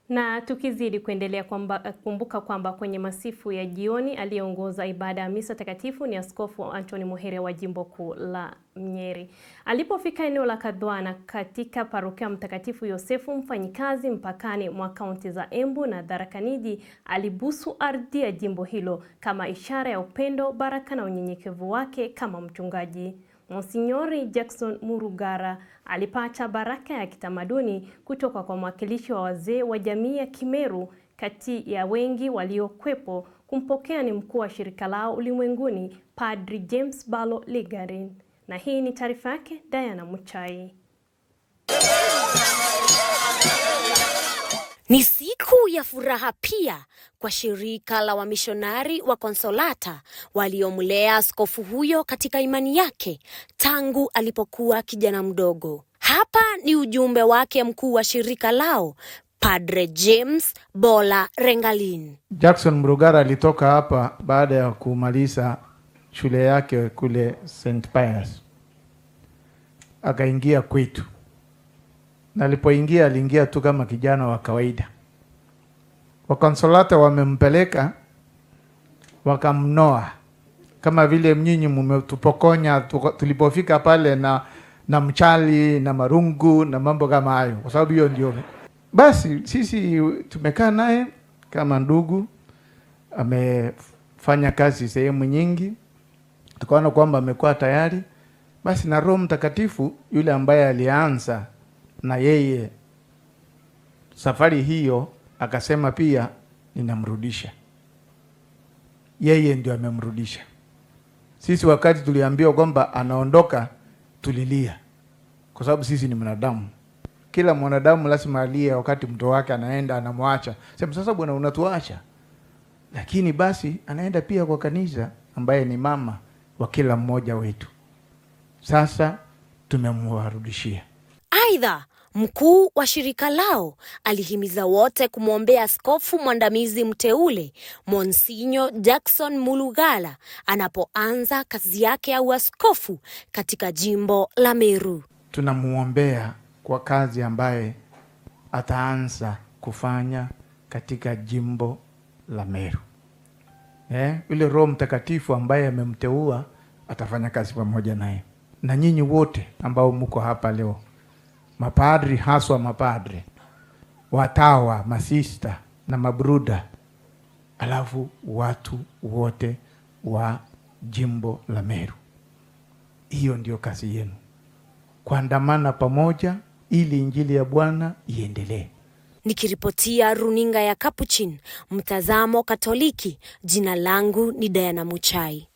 Na tukizidi kuendelea kumbuka kwamba kwenye masifu ya jioni aliyeongoza ibada ya misa takatifu ni Askofu Anthony Muheria wa Jimbo Kuu la Nyeri. Alipofika eneo la Kadhwana katika parokia Mtakatifu Yosefu Mfanyikazi mpakani mwa kaunti za Embu na Tharaka Nithi, alibusu ardhi ya jimbo hilo kama ishara ya upendo, baraka na unyenyekevu wake kama mchungaji. Monsinyori Jackson Murugara alipata baraka ya kitamaduni kutoka kwa mwakilishi wa wazee wa jamii ya Kimeru. Kati ya wengi waliokwepo kumpokea ni mkuu wa shirika lao ulimwenguni, Padri James Balo Ligarin. Na hii ni taarifa yake Diana Muchai. Ni siku ya furaha pia kwa shirika la wamishonari wa Konsolata waliomlea askofu huyo katika imani yake tangu alipokuwa kijana mdogo. Hapa ni ujumbe wake mkuu wa shirika lao, Padre James Bola Rengalin. Jackson Murugara alitoka hapa baada ya kumaliza shule yake kule St. Pius. Akaingia kwetu. Na alipoingia aliingia tu kama kijana wa kawaida. Wakonsolata wamempeleka wakamnoa kama vile mnyinyi mmetupokonya tulipofika pale na mchali na marungu na mambo kama hayo, kwa sababu hiyo ndio. Basi sisi tumekaa naye kama ndugu, amefanya kazi sehemu nyingi, tukaona kwamba amekuwa tayari. Basi na Roho Mtakatifu yule ambaye alianza na yeye safari hiyo akasema pia ninamrudisha. Yeye ndio amemrudisha. Sisi wakati tuliambiwa kwamba anaondoka tulilia, kwa sababu sisi ni mwanadamu. Kila mwanadamu lazima alie wakati mtoto wake anaenda anamwacha. Sema sasa bwana unatuacha. Lakini basi anaenda pia kwa kanisa ambaye ni mama wa kila mmoja wetu. Sasa tumemwarudishia. Aidha, mkuu wa shirika lao alihimiza wote kumwombea askofu mwandamizi mteule Monsinyo Jackson Mulugala anapoanza kazi yake ya uaskofu katika jimbo la Meru. Tunamuombea kwa kazi ambaye ataanza kufanya katika jimbo la Meru. Yule Roho Mtakatifu ambaye amemteua atafanya kazi pamoja naye. Na nyinyi wote ambao mko hapa leo, mapadri, haswa mapadri, watawa, masista na mabruda, alafu watu wote wa jimbo la Meru. Hiyo ndio kazi yenu. Kuandamana pamoja ili injili ya Bwana iendelee. Nikiripotia runinga ya Capuchin, mtazamo Katoliki, jina langu ni Diana Muchai.